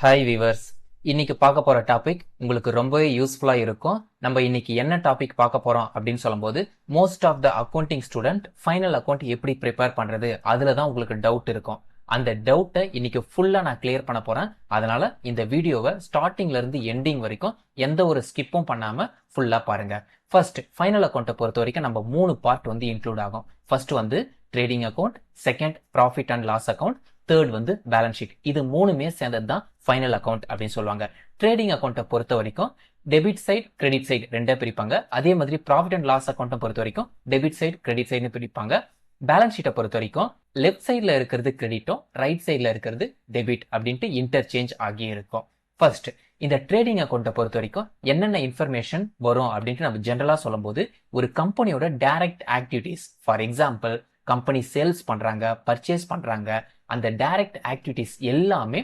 Hi viewers. இன்னைக்கு பார்க்க போற டாபிக் உங்களுக்கு ரொம்பவே யூஸ்ஃபுல்லா இருக்கும். நம்ம இன்னைக்கு என்ன டாபிக் பார்க்க போறோம் அப்படின்னு சொல்லும்போது, most of the accounting student final account எப்படி ப்ரிப்பேர் பண்றது அதுல தான் உங்களுக்கு டவுட் இருக்கும். அந்த டவுட்டை இன்னைக்கு ஃபுல்லா நான் கிளியர் பண்ண போறேன். அதனால இந்த வீடியோவை ஸ்டார்டிங்ல இருந்து எண்டிங் வரைக்கும் எந்த ஒரு ஸ்கிப்பும் பண்ணாம ஃபுல்லா பாருங்க. ஃபர்ஸ்ட் ஃபைனல் அக்கௌண்ட்டை பொறுத்த வரைக்கும் நம்ம 3 பார்ட் இன்க்ளூட் ஆகும். First trading account, second profit and loss account, third balance sheet. இது மூணுமே சேர்ந்தது தான் ஃபைனல் அக்கௌண்ட் அப்படின்னு சொல்லுவாங்க. ட்ரேடிங் அக்கௌண்ட்டை பொறுத்த வரைக்கும் டெபிட் சைட் கிரெடிட் சைடு ரெண்டா பிரிப்பாங்க. அதே மாதிரி ப்ராஃபிட் அண்ட் லாஸ் அக்கௌண்ட்டை பொறுத்த வரைக்கும் டெபிட் சைடு கிரெடிட் சைடுன்னு பிரிப்பாங்க. பேலன்ஸ் ஷீட்டை பொறுத்த வரைக்கும் லெஃப்ட் சைட்ல இருக்கிறது கிரெடிட்டும் ரைட் சைட்ல இருக்கிறது டெபிட் அப்படின்ட்டு இன்டர்சேஞ்ச் ஆகி இருக்கும். ஃபர்ஸ்ட் இந்த ட்ரேடிங் அக்கௌண்ட்டை பொறுத்த வரைக்கும் என்னென்ன இன்ஃபர்மேஷன் வரும் அப்படின்ட்டு நம்ம ஜென்ரலா சொல்லும்போது, ஒரு கம்பெனியோட direct activities, for example company sales பண்றாங்க, பர்ச்சேஸ் பண்றாங்க, அந்த டைரக்ட் ஆக்டிவிட்டிஸ் எல்லாமே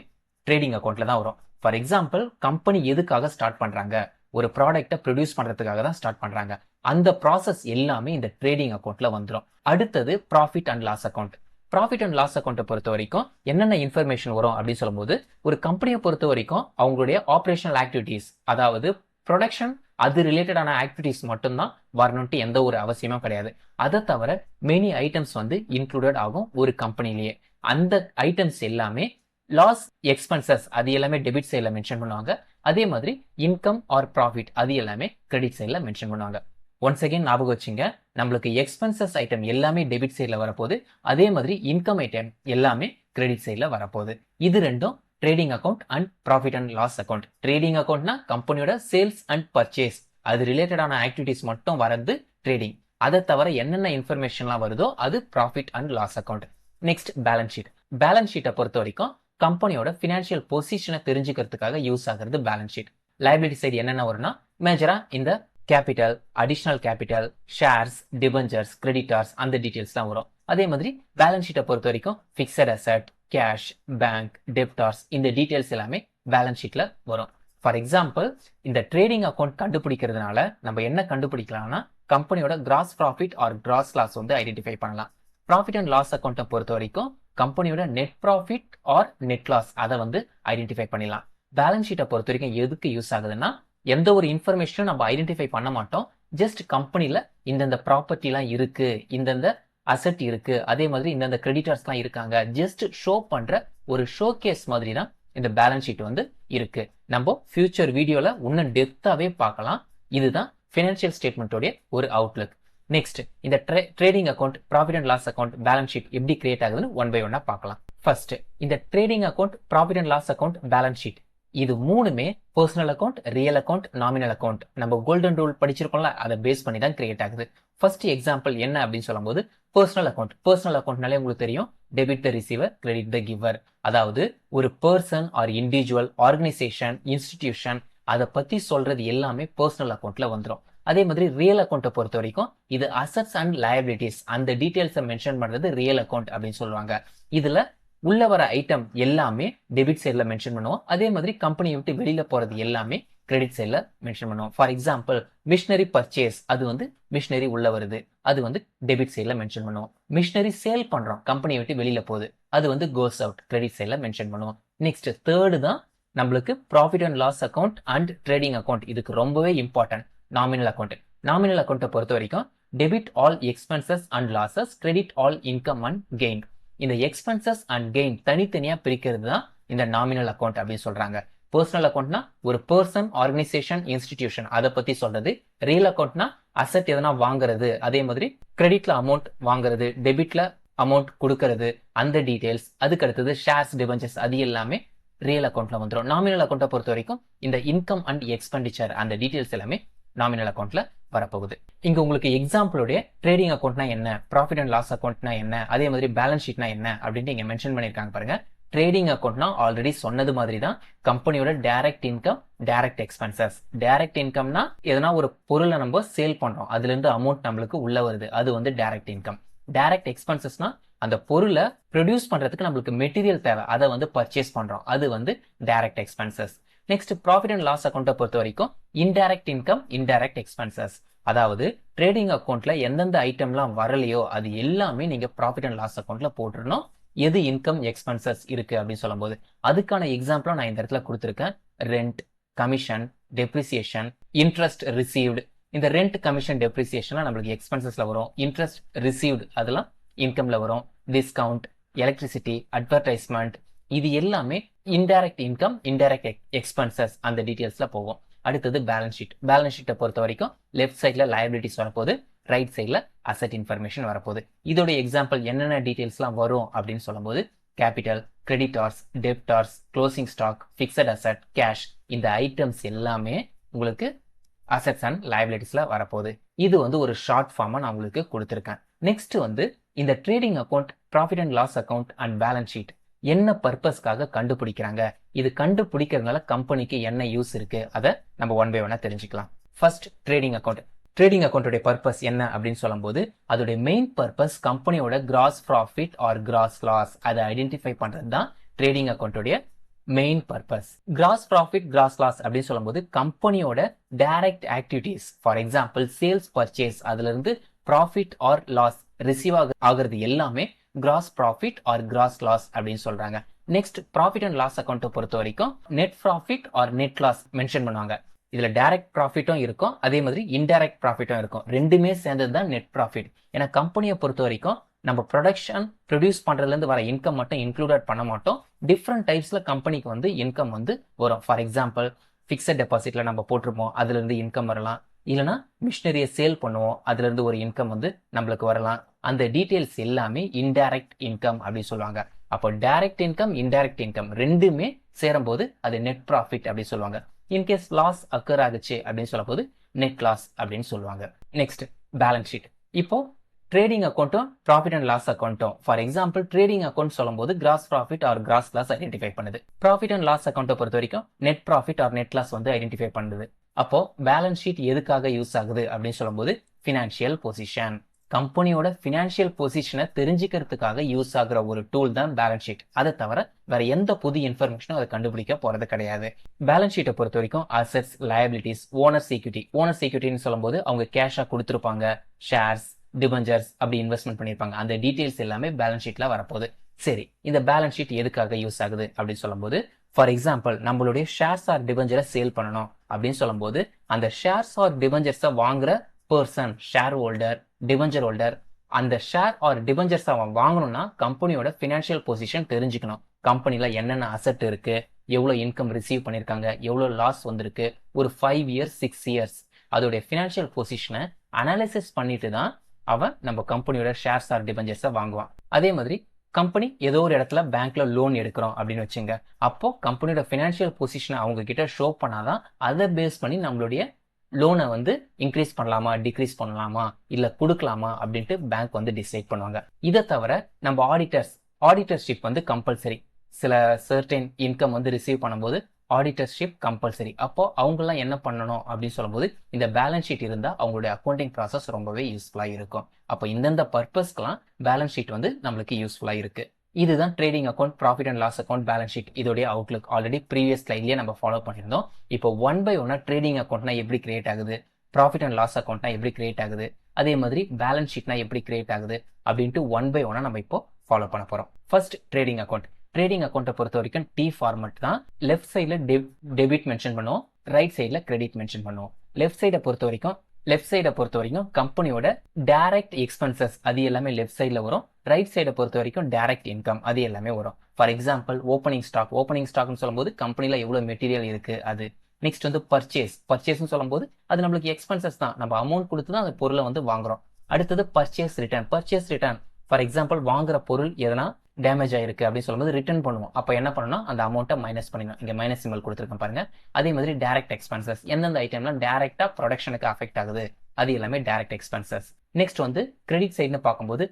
ட்ரேடிங் அக்கௌண்ட்ல தான் வரும். ஃபார் எக்ஸாம்பிள் கம்பெனி எதுக்காக ஸ்டார்ட் பண்றாங்க, ஒரு ப்ராடக்ட்டை ப்ரொடியூஸ் பண்றதுக்காக தான் ஸ்டார்ட் பண்றாங்க. அந்த ப்ராசஸ் எல்லாமே இந்த ட்ரேடிங் அக்கௌண்ட்ல வந்துடும். அடுத்தது profit and loss account. Profit and loss அக்கௌண்ட்டை பொறுத்த வரைக்கும் என்னென்ன இன்ஃபர்மேஷன் வரும் அப்படின்னு சொல்லும்போது, ஒரு கம்பெனியை பொறுத்த வரைக்கும் அவங்களுடைய ஆப்ரேஷனல் ஆக்டிவிட்டிஸ், அதாவது ப்ரொடக்ஷன், அது ரிலேட்டடான ஆக்டிவிட்டிஸ் மட்டும்தான் வரணும்ட்டு எந்த ஒரு அவசியமும் கிடையாது. அதை தவிர மெனி ஐட்டம்ஸ் இன்க்ளூடட் ஆகும் ஒரு கம்பெனிலேயே. அந்த ஐட்டம்ஸ் எல்லாமே லாஸ் எக்ஸ்பென்சஸ் அது எல்லாமே டெபிட் சைட்ல மென்ஷன் பண்ணுவாங்க. அதே மாதிரி இன்கம் ஆர் ப்ராஃபிட் அது எல்லாமே கிரெடிட் சைட்ல மென்ஷன் பண்ணுவாங்க. ஒன்ஸ் அகைன் ஞாபகம் வச்சுங்க, நம்மளுக்கு எக்ஸ்பென்சஸ் ஐட்டம் எல்லாமே டெபிட் சைட்ல வரப்போகுது. அதே மாதிரி இன்கம் ஐட்டம் எல்லாமே கிரெடிட் சைட்ல வரப்போகுது. இது ரெண்டும் trading account and profit and loss account. Trading அக்கௌண்ட்னா கம்பெனியோட சேல்ஸ் அண்ட் பர்ச்சேஸ் அது ரிலேட்டடான ஆக்டிவிட்டிஸ் மட்டும் வரது ட்ரேடிங். அதை தவிர என்னென்ன இன்ஃபர்மேஷன்லாம் வருதோ அது profit and loss account. Next balance sheet. Balance ஷீட்டை பொறுத்த வரைக்கும் கம்பெனியோட ஃபினான்ஷியல் பொசிஷனை தெரிஞ்சுக்கிறதுக்காக யூஸ் ஆகிறது பேலன்ஸ் ஷீட். லைபிலிட்டி சைடு என்னென்ன வரும்னா, மேஜரா இந்த capital, additional capital, shares, debentures, creditors அந்த டீடைல்ஸ் தான் வரும். அதே மாதிரி பேலன்ஸ் ஷீட்டை பொறுத்த வரைக்கும் fixed asset, cash, bank, debtors இந்த டீடைல்ஸ் எல்லாமே பேலன்ஸ் ஷீட்ல வரும். ஃபார் எக்ஸாம்பிள் இந்த ட்ரேடிங் அக்கௌண்ட் கண்டுபிடிக்கிறதுனால நம்ம என்ன கண்டுபிடிக்கலாம்னா, கம்பெனியோட gross profit or gross loss identify பண்ணலாம். ப்ராஃபிட் அண்ட் லாஸ் அக்கௌண்ட்டை பொறுத்த வரைக்கும் கம்பெனியோட net profit or net loss அதை ஐடென்டிஃபை பண்ணிடலாம். பேலன்ஸ் ஷீட்டை பொறுத்த வரைக்கும் எதுக்கு யூஸ் ஆகுதுன்னா, எந்த ஒரு இன்ஃபர்மேஷனும் நம்ம ஐடென்டிஃபை பண்ண மாட்டோம். ஜஸ்ட் கம்பெனில இந்தந்த ப்ராப்பர்ட்டிலாம் இருக்கு, இந்தந்த அசெட் இருக்கு, அதே மாதிரி இந்தந்த கிரெடிட்டர்ஸ்லாம் இருக்காங்க, ஜஸ்ட் ஷோ பண்ற ஒரு ஷோகேஸ் மாதிரி தான் இந்த பேலன்ஸ் ஷீட் இருக்கு. நம்ம ஃபியூச்சர் வீடியோல இன்னும் டெப்தாவே பார்க்கலாம். இதுதான் ஃபினான்ஷியல் ஸ்டேட்மெண்ட்டோடைய ஒரு அவுட்லுக். நெக்ஸ்ட் இந்த trading account, profit and loss account, balance sheet எப்படி கிரியேட் ஆகுதுன்னு ஒன் பை ஒன்னா பார்க்கலாம். ஃபர்ஸ்ட் இந்த trading account, profit and loss account, balance sheet இது மூணுமே personal account, real account, nominal account நம்ம கோல்டன் ரூல் படிச்சிருக்கோம்ல, அதை பேஸ் பண்ணி தான் கிரியேட் ஆகுது. ஃபர்ஸ்ட் எக்ஸாம்பிள் என்ன அப்படின்னு சொல்லும்போது, பர்சனல் அக்கௌண்ட். பர்சனல் அக்கௌண்ட்னாலே உங்களுக்கு தெரியும், debit the receiver, credit the giver. அதாவது ஒரு person or individual, organisation, institution அதை பத்தி சொல்றது எல்லாமே பர்சனல் அக்கௌண்ட்ல வந்துடும். அதே மாதிரி ரியல் அக்கௌண்ட்டை பொறுத்த வரைக்கும் இது அசட்ஸ் அண்ட் லயபிலிட்டிஸ் அந்த டீடைல்ஸை மென்ஷன் பண்றது ரியல் அக்கௌண்ட் அப்படின்னு சொல்லுவாங்க. இதுல உள்ள வர ஐட்டம் எல்லாமே டெபிட் சைட்ல மென்ஷன் பண்ணுவோம். அதே மாதிரி கம்பெனியை விட்டு வெளியில போறது எல்லாமே கிரெடிட் சைட்ல மென்ஷன் பண்ணுவோம். ஃபார் எக்ஸாம்பிள் மிஷினரி பர்ச்சேஸ் அது மிஷினரி உள்ள வருது, அது டெபிட் சைட்ல மென்ஷன் பண்ணுவோம். மிஷினரி சேல் பண்றோம், கம்பெனியை விட்டு வெளியில போகுது, அது கோஸ் அவுட், கிரெடிட் சைட்ல மென்ஷன் பண்ணுவோம். நெக்ஸ்ட் தேர்டு தான் நம்மளுக்கு profit and loss account and trading account. இதுக்கு ரொம்பவே இம்பார்ட்டன்ட் நாமினல் அக்கௌண்ட். நாமினல் அக்கௌண்ட்டை பொறுத்த வரைக்கும் debit all expenses and losses, credit all income and gain. இந்த எக்ஸ்பென்சஸ் அண்ட் கெயின் தனித்தனியா பிரிக்கிறது தான் இந்த நாமினல் அக்கௌண்ட் அப்படின்னு சொல்றாங்க. பர்சனல் அக்கௌண்ட்னா ஒரு பர்சன், ஆர்கனைசேஷன், இன்ஸ்டிடியூஷன் அதை பத்தி சொல்றது. ரியல் அக்கௌண்ட்னா அசெட் எதனா வாங்குறது, அதே மாதிரி கிரெடிட்ல அமௌண்ட் வாங்குறது, டெபிட்ல அமௌண்ட் கொடுக்கறது அந்த டீடைல்ஸ். அதுக்கு அடுத்தது ஷேர்ஸ், டிபெஞ்சர்ஸ் அது எல்லாமே ரியல் அக்கௌண்ட்ல வந்துடும். நாமினல் அக்கௌண்ட்டை பொறுத்த வரைக்கும் இந்த இன்கம் அண்ட் எக்ஸ்பெண்டிச்சர் அந்த டீடைல்ஸ் எல்லாமே நாமினல் அக்கௌண்ட்ல வரப்போகுது. இங்க உங்களுக்கு எக்ஸாம்பிளுடைய ட்ரேடிங் அக்கௌண்ட்னா என்ன, ப்ராஃபிட் அண்ட் லாஸ் அக்கௌண்ட்னா என்ன, அதே மாதிரி பேலன்ஸ் ஷீட்னா என்ன அப்படின்ட்டு இங்க மென்ஷன் பண்ணிருக்காங்க பாருங்க. ட்ரேடிங் அக்கௌண்ட்னா ஆல்ரெடி சொன்னது மாதிரி தான் கம்பெனியோட direct income, direct expenses. Direct இன்கம்னா எதனா ஒரு பொருளை நம்ம சேல் பண்றோம், அதுல இருந்து அமௌண்ட் நம்மளுக்கு உள்ள வருது, அது டைரக்ட் இன்கம். டைரக்ட் எக்ஸ்பென்சஸ்னா அந்த பொருளை ப்ரொடியூஸ் பண்றதுக்கு நம்மளுக்கு மெட்டீரியல் தேவை, அதை பர்ச்சேஸ் பண்றோம், அது direct expenses. Next profit and loss அக்கௌண்ட்டை பொறுத்த வரைக்கும் இன்டைரக்ட் இன்கம், இன்டைரக்ட் எக்ஸ்பென்சஸ். அதாவது ட்ரேடிங் அக்கௌண்ட்ல எந்தெந்த ஐட்டம்லாம் வரலையோ அது எல்லாமே நீங்க ப்ராஃபிட் அண்ட் லாஸ் அக்கௌண்ட்ல போட்டுறணும். எது இன்கம் எக்ஸ்பென்சஸ் இருக்கு அப்படின்னு சொல்லும்போது அதுக்கான எக்ஸாம்பிளும் நான் இந்த இடத்துல கொடுத்துருக்கேன். Rent, commission, depreciation, interest received. இந்த ரெண்ட், கமிஷன், டெப்ரிசியேஷன்லாம் நம்மளுக்கு எக்ஸ்பென்சஸ்ல வரும். இன்ட்ரெஸ்ட் ரிசீவ்டு அதெல்லாம் இன்கம்ல வரும். டிஸ்கவுண்ட், எலக்ட்ரிசிட்டி, அட்வர்டைஸ்மெண்ட், இது எல்லாமே இன்டைரக்ட் இன்கம், இன்டைரக்ட் எக்ஸ்பென்சஸ் அந்த டீடைல்ஸ்ல போகும். அடுத்தது பேலன்ஸ் ஷீட். பேலன்ஸ் ஷீட்டை பொறுத்த வரைக்கும் லெஃப்ட் சைட்ல லயபிலிட்டிஸ் வரப்போகுது, ரைட் சைட்ல அசெட் இன்ஃபர்மேஷன் வரப்போகுது. இதோட எக்ஸாம்பிள் என்னென்ன டீடைல்ஸ்லாம் வரும் அப்படின்னு சொல்லும்போது capital, creditors, debtors, closing stock, fixed asset, cash, இந்த ஐட்டம்ஸ் எல்லாமே உங்களுக்கு அசெட்ஸ் அண்ட் லயபிலிட்டிஸ்ல வரப்போகுது. இது வந்து ஒரு ஷார்ட் ஃபார்மா நான் உங்களுக்கு கொடுத்துருக்கேன். நெக்ஸ்ட் வந்து இந்த trading account, profit and loss account and balance sheet என்ன பர்பஸ்க்காக கண்டுபிடிக்கிறாங்க, இது கண்டுபிடிக்கிறதுனால கம்பெனிக்கு என்ன யூஸ் இருக்கு, அதை நம்ம ஒன் பை ஒன்னா தெரிஞ்சுக்கலாம். First trading account. ட்ரேடிங் அக்கௌண்ட்டுடைய பர்பஸ் என்ன அப்படின்னு சொல்லும்போது அதோடைய மெயின் பர்பஸ் கம்பெனியோட gross profit or gross loss அதை ஐடென்டிஃபை பண்றது தான் ட்ரேடிங் அக்கௌண்ட்டுடைய main purpose. Gross profit, gross loss அப்படின்னு சொல்லும்போது கம்பெனியோட direct activities, for example sales, purchase, அதுல இருந்து ப்ராஃபிட் ஆர் லாஸ் ரிசீவ் ஆகிறது எல்லாமே gross profit or gross loss அப்படின்னு சொல்றாங்க. நெக்ஸ்ட் ப்ராஃபிட் அண்ட் லாஸ் அக்கௌண்ட்டை பொறுத்த வரைக்கும் net profit or net loss mention பண்ணுவாங்க. இதுல டைரக்ட் ப்ராஃபிட்டும் இருக்கும், அதே மாதிரி இன்டைரக்ட் ப்ராஃபிட்டும் இருக்கும். ரெண்டுமே சேர்ந்தது தான் நெட் ப்ராஃபிட். ஏன்னா கம்பெனியை பொறுத்த வரைக்கும் நம்ம ப்ரொடியூஸ் பண்றதுல இருந்து வர இன்கம் மட்டும் இன்க்ளூடட் பண்ண மாட்டோம். டிஃப்ரெண்ட் டைப்ஸ்ல கம்பெனிக்கு வந்து இன்கம் வந்து வரும். ஃபார் எக்ஸாம்பிள் ஃபிக்ஸட் டெபாசிட்ல நம்ம போட்டிருப்போம், அதுல இருந்து இன்கம் வரலாம். இல்லைனா மிஷினரியை சேல் பண்ணுவோம், அதுல இருந்து ஒரு இன்கம் வந்து நம்மளுக்கு வரலாம். அந்த டீடைல்ஸ் எல்லாமே இன்டைரக்ட் இன்கம் அப்படின்னு சொல்லுவாங்க. அப்போ டைரக்ட் இன்கம், இன்டைரக்ட் இன்கம் ரெண்டுமே சேரும் போது அது நெட் ப்ராஃபிட் அப்படின்னு சொல்லுவாங்க. இன்கேஸ் லாஸ் அக்கர் ஆகுச்சு அப்படின்னு சொல்லும் போது நெட் லாஸ் அப்படின்னு சொல்லுவாங்க. Next balance sheet. இப்போ ட்ரேடிங் அக்கௌண்ட்டும் ப்ராஃபிட் அண்ட் லாஸ் அக்கௌண்ட்டும், ஃபார் எக்ஸாம்பிள் ட்ரேடிங் அக்கௌண்ட் சொல்லும் போது gross profit or gross loss identify பண்ணுது. ப்ராஃபிட் அண்ட் லாஸ் அக்கௌண்ட்டை பொறுத்த வரைக்கும் net profit or net loss வந்து ஐடென்டிஃபை பண்ணுது. அப்போ பேலன்ஸ் ஷீட் எதுக்காக யூஸ் ஆகுது அப்படின்னு சொல்லும்போது ஃபினான்ஷியல் பொசிஷன், கம்பெனியோட ஃபினான்ஷியல் பொசிஷனை தெரிஞ்சுக்கிறதுக்காக யூஸ் ஆகுற ஒரு டூல் தான் பேலன்ஸ் ஷீட். அதை தவிர வேற எந்த புது இன்ஃபர்மேஷனும் அதை கண்டுபிடிக்க போறது கிடையாது. பேலன்ஸ் ஷீட்டை பொறுத்த வரைக்கும் assets, liabilities, owners equity. Owners ஈக்விட்டின்னு சொல்லும்போது அவங்க கேஷா கொடுத்துருப்பாங்க, ஷேர்ஸ், டிபெஞ்சர்ஸ் அப்படி இன்வெஸ்ட்மெண்ட் பண்ணிருப்பாங்க. அந்த டீடைல்ஸ் எல்லாமே பேலன்ஸ் ஷீட்ல வரப்போகுது. சரி, இந்த பேலன்ஸ் ஷீட் எதுக்காக யூஸ் ஆகுது அப்படின்னு சொல்லும்போது ஃபார் எக்ஸாம்பிள் நம்மளுடைய ஷேர்ஸ் ஆர் டிபெஞ்சரை சேல் பண்ணணும் அப்படின்னு சொல்லும்போது அந்த ஷேர்ஸ் ஆர் டிபெஞ்சர்ஸை வாங்குற person, share holder, debenture holder, அந்த ஷேர் ஆர் டிபெஞ்சர்ஸ் அவன் வாங்கணும்னா கம்பெனியோட ஃபினான்ஷியல் பொசிஷன் தெரிஞ்சுக்கணும். கம்பெனில என்னென்ன அசெட் இருக்கு, எவ்வளோ இன்கம் ரிசீவ் பண்ணிருக்காங்க, எவ்வளோ லாஸ் வந்திருக்கு, ஒரு 5 இயர்ஸ் 6 இயர்ஸ் அதோடைய ஃபினான்ஷியல் பொசிஷனை அனாலிசிஸ் பண்ணிட்டு தான் அவன் நம்ம கம்பெனியோட ஷேர்ஸ் ஆர் டிபெஞ்சர்ஸை வாங்குவான். அதே மாதிரி கம்பெனி ஏதோ ஒரு இடத்துல பேங்க்ல லோன் எடுக்கிறோம் அப்படின்னு வச்சுங்க, அப்போ கம்பெனியோட ஃபினான்ஷியல் பொசிஷனை அவங்க கிட்ட ஷோ பண்ணாதான் அதை பேஸ் பண்ணி நம்மளுடைய லோனை வந்து இன்க்ரீஸ் பண்ணலாமா, டிக்ரீஸ் பண்ணலாமா, இல்ல கொடுக்கலாமா அப்படின்ட்டு பேங்க் வந்து டிசைட் பண்ணுவாங்க. இதை தவிர நம்ம ஆடிட்டர்ஷிப் வந்து கம்பல்சரி. சில சர்டன் இன்கம் வந்து ரிசீவ் பண்ணும்போது ஆடிட்டர்ஷிப் கம்பல்சரி. அப்போ அவங்கெல்லாம் என்ன பண்ணணும் அப்படின்னு சொல்லும்போது இந்த பேலன்ஸ் ஷீட் இருந்தால் அவங்களுடைய அக்கௌண்டிங் ப்ராசஸ் ரொம்பவே யூஸ்ஃபுல்லாக இருக்கும். அப்போ இந்தந்த பர்பஸ்க்கெல்லாம் பேலன்ஸ் ஷீட் வந்து நம்மளுக்கு யூஸ்ஃபுல்லாக இருக்கு. இதுதான் trading account, profit and loss account, balance sheet இதோடைய அவுட்லுக். ஆல்ரெடி ப்ரீவியஸ் ஸ்லைட்லயே நம்ம ஃபாலோ பண்ணியிருந்தோம். இப்போ ஒன் பை ஒன்னா ட்ரேடிங் அக்கௌண்ட்னா எப்படி கிரியேட் ஆகுது, ப்ராஃபிட் அண்ட் லாஸ் அக்கௌண்ட்னா எப்படி கிரியேட் ஆகுது, அதே மாதிரி பேலன்ஸ் ஷீட்னா எப்படி கிரியேட் ஆகுது அப்படின்ட்டு ஒன் பை ஒன்னா நம்ம இப்போ ஃபாலோ பண்ண போறோம். First trading account. ட்ரேடிங் அக்கௌண்ட்டை பொறுத்த வரைக்கும் டி ஃபார்மட் தான். லெஃப்ட் சைட்ல டெபிட் மென்ஷன் பண்ணுவோம், ரைட் சைட்ல கிரெடிட் மென்ஷன் பண்ணுவோம். லெஃப்ட் சைடை பொறுத்த வரைக்கும் கம்பெனியோட டைரக்ட் எக்ஸ்பென்சஸ் அது எல்லாமே லெஃப்ட் சைட்ல வரும். ரைட் சைடை பொறுத்த வரைக்கும் டைரக்ட் இன்கம் அது எல்லாமே வரும். ஃபார் எக்ஸாம்பிள் ஓப்பனிங் ஸ்டாக்னு சொல்லும்போது கம்பெனில எவ்வளவு மெட்டீரியல் இருக்கு அது. நெக்ஸ்ட் வந்து பர்ச்சேஸ்னு சொல்லும்போது அது நம்மளுக்கு எக்ஸ்பென்சஸ் தான், நம்ம அமௌண்ட் கொடுத்து தான் அந்த பொருளை வந்து வாங்குறோம். அடுத்தது பர்ச்சேஸ் ரிட்டர்ன். ஃபார் எக்ஸாம்பிள் வாங்குற பொருள் எதனா டேமேஜ் ஆயிருக்கு அப்படின்னு சொல்லும்போது ரிட்டர்ன் பண்ணுவோம். அப்போ என்ன பண்ணணும், அந்த அமௌண்ட்டை மைனஸ் பண்ணிடணும். இங்க மைனஸ் சிம்பிள் கொடுத்துருக்கேன் பாருங்க. அதே மாதிரி டைரக்ட் எக்ஸ்பென்சஸ், எந்தெந்த ஐட்டம்லாம் டைரக்டா ப்ரொடக்ஷனுக்கு அஃபெக்ட் ஆகுது அது எல்லாமே டைரக்ட் எக்ஸ்பென்சஸ். நெக்ஸ்ட் வந்து கிரெடிட் சைடுன்னு பார்க்கும்போது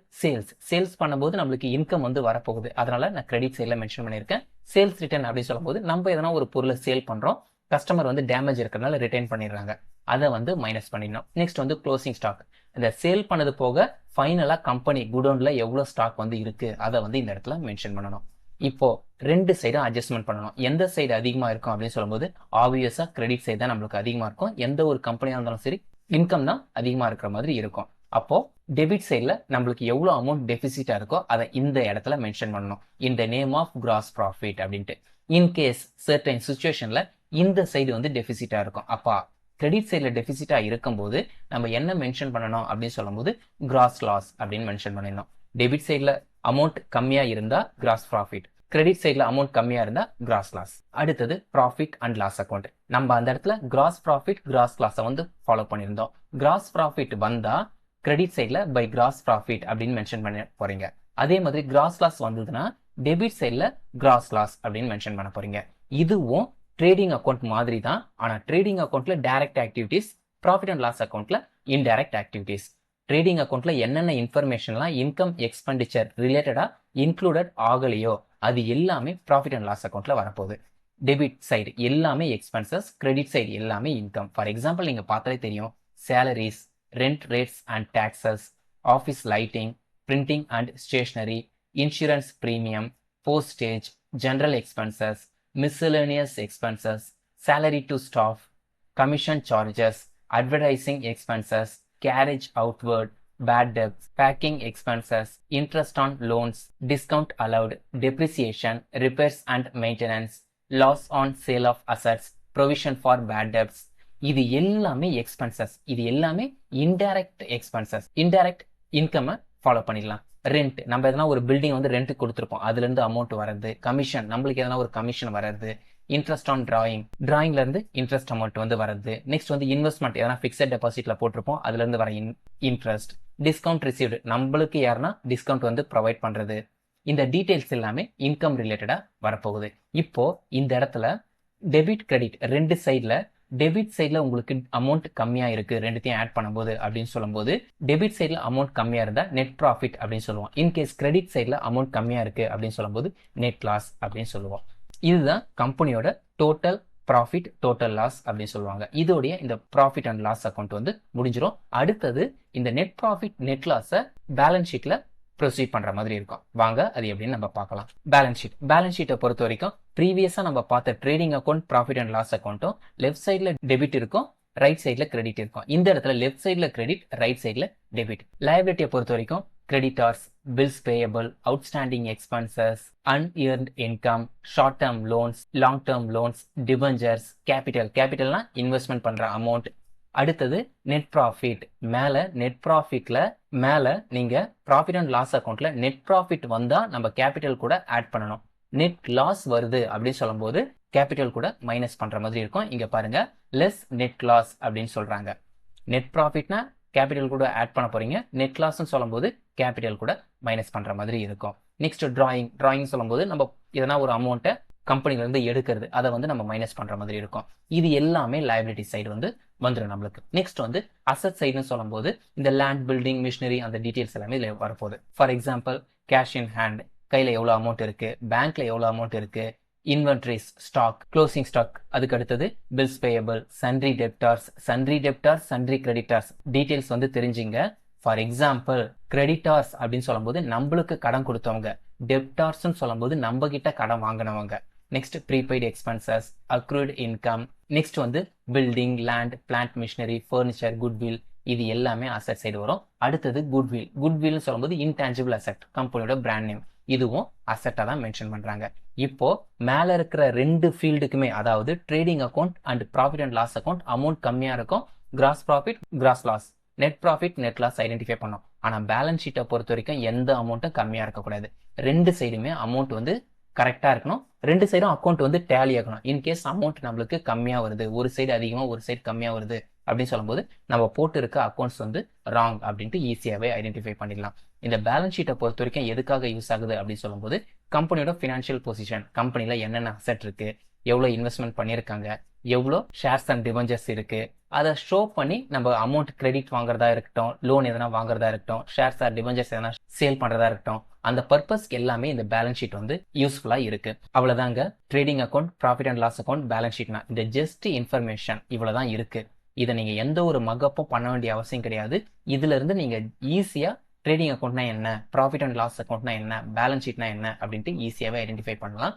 சேல்ஸ் பண்ணும்போது நம்மளுக்கு இன்கம் வந்து வரப்போகுது, அதனால நான் கிரெடிட் சைட்ல மென்ஷன் பண்ணியிருக்கேன். சேல்ஸ் ரிட்டர்ன் அப்படின்னு சொல்லும்போது நம்ம எதனா ஒரு பொருளை சேல் பண்றோம், கஸ்டமர் வந்து டேமேஜ் இருக்கிறதுனால ரிட்டர்ன் பண்ணிடுறாங்க, அதை வந்து மைனஸ் பண்ணிடணும். நெக்ஸ்ட் வந்து க்ளோசிங் ஸ்டாக். இந்த சேல் பண்ணது போக ஃபைனலா கம்பெனி குடோன்ல எவ்வளவு ஸ்டாக் வந்து இருக்கு அதை வந்து இந்த இடத்துல மென்ஷன் பண்ணணும். இப்போ ரெண்டு சைடும் அட்ஜஸ்ட்மெண்ட் பண்ணணும். எந்த சைடு அதிகமா இருக்கும் அப்படின்னு சொல்லும்போது ஆப்வியஸா கிரெடிட் சைடு தான் நம்மளுக்கு அதிகமா இருக்கும். எந்த ஒரு கம்பெனியா இருந்தாலும் சரி இன்கம் தான் அதிகமா இருக்கிற மாதிரி இருக்கும். அப்போ டெபிட் சைடில் நம்மளுக்கு எவ்வளோ அமௌண்ட் டெபிசிட்டா இருக்கோ அதை இந்த இடத்துல மென்ஷன் பண்ணணும், in the name of gross profit அப்படின்ட்டு. இன்கேஸ் சர்டன் சுச்சுவேஷன்ல இந்த சைடு வந்து டெபிசிட்டா இருக்கும், அப்பா கிரெடிட் சைடில் டெபிசிட்டா இருக்கும்போது நம்ம என்ன மென்ஷன் பண்ணணும் அப்படின்னு சொல்லும்போது கிராஸ் லாஸ் அப்படின்னு மென்ஷன் பண்ணிடணும். டெபிட் சைடில் அமௌண்ட் கம்மியா இருந்தா கிராஸ் ப்ராஃபிட், கிரெடிட் சைடில் அமௌண்ட் கம்மியா இருந்தா கிராஸ் லாஸ். அடுத்தது ப்ராஃபிட் அண்ட் லாஸ் அக்கௌண்ட். நம்ம அந்த இடத்துல கிராஸ் ப்ராஃபிட் கிராஸ் லாஸை வந்து ஃபாலோ பண்ணியிருந்தோம். கிராஸ் ப்ராஃபிட் வந்தா கிரெடிட் சைடில் பை கிராஸ் ப்ராஃபிட் அப்படின்னு மென்ஷன் பண்ண போறீங்க. அதே மாதிரி கிராஸ் லாஸ் வந்ததுன்னா டெபிட் சைடில் கிராஸ் லாஸ் அப்படின்னு மென்ஷன் பண்ண போறீங்க. இதுவும் ட்ரேடிங் அக்கௌண்ட் மாதிரி தான், ஆனா ட்ரேடிங் அக்கௌண்ட்ல direct activities, profit and loss அக்கௌண்ட்ல இன்டைரக்ட் ஆக்டிவிட்டிஸ். ட்ரேடிங் அக்கௌண்ட்ல என்னென்ன இன்ஃபர்மேஷன்லாம் இன்கம் எக்ஸ்பெண்டிச்சர் ரிலேட்டடா இன்க்ளூடட் ஆகலையோ அது எல்லாமே ப்ராஃபிட் அண்ட் லாஸ் அக்கௌண்ட்ல வரப்போகுது. டெபிட் சைடு எல்லாமே எக்ஸ்பென்சஸ், கிரெடிட் சைடு எல்லாமே இன்கம். ஃபார் எக்ஸாம்பிள் நீங்க பார்த்தாலே தெரியும், salaries, rent rates and taxes, office lighting, printing and stationery, insurance premium, postage, general expenses, miscellaneous expenses, salary to staff, commission charges, advertising expenses, carriage outward, bad debts, packing expenses, interest on loans, discount allowed, depreciation, repairs and maintenance, loss on sale of assets, provision for bad debts. இது எல்லாமே expenses, இது எல்லாமே indirect expenses. Indirect income follow பண்ணிடலாம். Rent, நம்ம எதனா ஒரு building வந்து rent கொடுத்துருப்போம், அதுல இருந்து அமௌண்ட் வரது. கமிஷன், நம்மளுக்கு எதனா ஒரு கமிஷன் வர்றது. இன்ட்ரெஸ்ட் ஆன் டிராயிங்ல இருந்து இன்ட்ரெஸ்ட் அமௌண்ட் வந்து வரது. நெக்ஸ்ட் வந்து இன்வெஸ்ட்மெண்ட், எதனா பிக்சட் டெபாசிட்ல போட்டிருப்போம், அதுல இருந்து வர இன்ட்ரெஸ்ட். டிஸ்கவுண்ட் ரிசீவ்டு, நம்மளுக்கு யாருன்னா டிஸ்கவுண்ட் வந்து ப்ரொவைட் பண்றது. இந்த டீடைல்ஸ் எல்லாமே இன்கம் ரிலேட்டடா வரப்போகுது. இப்போ இந்த இடத்துல டெபிட் கிரெடிட் ரெண்டு சைட்ல, டெபிட் சைட்ல உங்களுக்கு அமௌண்ட் கம்மியா இருக்கு ரெண்டுத்தையும் ஆட் பண்ணும்போது அப்படின்னு சொல்லும்போது, டெபிட் சைட்ல அமௌண்ட் கம்மியா இருந்தா நெட் ப்ராஃபிட் அப்படின்னு சொல்லுவோம். இன்கேஸ் கிரெடிட் சைட்ல அமௌண்ட் கம்மியா இருக்கு அப்படின்னு சொல்லும்போது நெட் லாஸ் அப்படின்னு சொல்லுவோம். இதுதான் கம்பெனியோட டோட்டல் ப்ராஃபிட், டோட்டல் லாஸ் அப்படின்னு சொல்லுவாங்க. இதோடைய இந்த ப்ராஃபிட் அண்ட் லாஸ் அக்கௌண்ட் வந்து முடிஞ்சிடும். அடுத்தது இந்த நெட் ப்ராஃபிட் நெட் லாஸை பேலன்ஸ் ஷீட்ல ப்ரொசீட் பண்ற மாதிரி இருக்கும். வாங்க அது எப்படின்னு நம்ம பார்க்கலாம். பேலன்ஸ் ஷீட், பேலன்ஸ் ஷீட்டை பொறுத்த வரைக்கும் ப்ரீவியஸா நம்ம பார்த்த trading account, profit and loss அக்கௌண்ட்டும் லெஃப்ட் சைட்ல டெபிட் இருக்கும், ரைட் சைட்ல கிரெடிட் இருக்கும். இந்த இடத்துல லெஃப்ட் சைட்ல கிரெடிட், ரைட் சைட்ல டெபிட். லயபிலிட்டியை பொறுத்த வரைக்கும் creditors, bills payable, outstanding expenses, unearned income, short term loans, long term loans, debentures, capital, கேபிட்டல்னா இன்வெஸ்ட்மெண்ட் பண்ற அமௌண்ட். அடுத்தது நெட் ப்ராஃபிட், மேல நெட் ப்ராஃபிட்ல மேல நீங்க ப்ராஃபிட் அண்ட் லாஸ் அக்கௌண்ட்ல நெட் ப்ராஃபிட் வந்தா நம்ம கேபிட்டல் கூட ஆட் பண்ணணும். நெட் லாஸ் வருது அப்படின்னு சொல்லும்போது கேபிட்டல் கூட மைனஸ் பண்ற மாதிரி இருக்கும். இங்க பாருங்க, லெஸ் நெட் லாஸ் அப்படின்னு சொல்றாங்க. நெட் ப்ராஃபிட்னா கேபிட்டல் கூட ஆட் பண்ண போறீங்க, நெட் லாஸ்ன்னு சொல்லும்போது கேபிட்டல் கூட மைனஸ் பண்ற மாதிரி இருக்கும். நெக்ஸ்ட் டிராயிங், டிராயிங் சொல்லும்போது நம்ம எதனா ஒரு அமௌண்ட்டை கம்பெனில இருந்து எடுக்கிறது, அதை வந்து நம்ம மைனஸ் பண்ற மாதிரி இருக்கும். இது எல்லாமே லயபிலிட்டி சைடு வந்து வந்துடும் நம்மளுக்கு. நெக்ஸ்ட் வந்து அசட் சைடுன்னு சொல்லும்போது இந்த லேண்ட், பில்டிங், மிஷினரி அந்த டீடைல்ஸ் எல்லாமே இதுல வரப்போகுது. For example cash in hand, கையில எவ்வளவு அமௌண்ட் இருக்கு, பேங்க்ல எவ்வளவு அமௌண்ட் இருக்கு, இன்வென்ட்ரிஸ், ஸ்டாக், க்ளோசிங் ஸ்டாக். அதுக்கு அடுத்தது bills payable, sundry debtors, sundry creditors details வந்து தெரிஞ்சுங்க. ஃபார் எக்ஸாம்பிள் கிரெடிட்டார்ஸ் அப்படின்னு சொல்லும்போது நம்மளுக்கு கடன் கொடுத்தவங்க, டெப்டார்ஸ்ன்னு சொல்லும்போது நம்ம கிட்ட கடன் வாங்கினவங்க. Next prepaid expenses, accrued income. Next வந்து building, land, plant, machinery, furniture, goodwill, இது எல்லாமே அசட் சைடு வரும். அடுத்தது குட்வில், குட்வில்னு சொல்லும்போது இன்டான்ஜிபிள் அசெட், கம்பெனியோட பிராண்ட் நேம், இதுவும் அசெட்டா தான் மென்ஷன் பண்றாங்க. இப்போ மேல இருக்கிற ரெண்டு ஃபீல்டுக்குமே, அதாவது trading account and profit and loss account amount கம்மியா இருக்கும். Gross profit, gross loss, net profit, net loss identify பண்ணோம். ஆனா பேலன்ஸ் ஷீட்டை பொறுத்த வரைக்கும் எந்த அமௌண்ட்டும் கம்மியா இருக்கக்கூடாது. ரெண்டு சைடுமே அமௌண்ட் வந்து கரெக்டா இருக்கணும், ரெண்டு சைடும் அக்கௌண்ட் வந்து டேலி ஆகணும். இன்கேஸ் அமௌண்ட் நம்மளுக்கு கம்மியா வருது, ஒரு சைடு அதிகமா ஒரு சைடு கம்மியா வருது அப்படின்னு சொல்லும்போது நம்ம போட்டு இருக்க அக்கௌண்ட்ஸ் வந்து ராங் அப்படின்ட்டு ஈஸியாவே ஐடென்டிஃபை பண்ணிடலாம். இந்த பேலன்ஸ் ஷீட்டை பொறுத்த வரைக்கும் எதுக்காக யூஸ் ஆகுது அப்படின்னு சொல்லும்போது கம்பெனியோட ஃபினான்ஷியல் பொசிஷன், கம்பெனில என்னென்ன அசெட் இருக்கு, எவ்வளவு இன்வெஸ்ட்மெண்ட் பண்ணியிருக்காங்க, எவ்வளோ ஷேர்ஸ் அண்ட் டிபெஞ்சர்ஸ் இருக்கு, அதை ஷோ பண்ணி நம்ம அமௌண்ட் கிரெடிட் வாங்குறதா இருக்கட்டும், லோன் எதனா வாங்குறதா இருக்கட்டும், ஷேர்ஸ் ஆர் டிபெஞ்சர்ஸ் எதனா சேல் பண்றதா இருக்கட்டும், அந்த பர்பஸ்க்கு எல்லாமே இந்த பேலன்ஸ் ஷீட் வந்து யூஸ்ஃபுல்லா இருக்கு. அவ்வளவுதாங்க trading account, profit and loss account, balance ஷீட்னா இந்த ஜஸ்ட் இன்ஃபர்மேஷன் இவ்வளவுதான் இருக்கு. இதை நீங்க எந்த ஒரு மகப்பும் பண்ண வேண்டிய அவசியம் கிடையாது. இதுல இருந்து நீங்க ஈஸியா ட்ரேடிங் அக்கௌண்ட்னா என்ன, ப்ராஃபிட் அண்ட் லாஸ் அக்கௌண்ட்னா என்ன, பேலன்ஸ் ஷீட்னா என்ன அப்படின்ட்டு ஈஸியாவே ஐடென்டிஃபை பண்ணலாம்.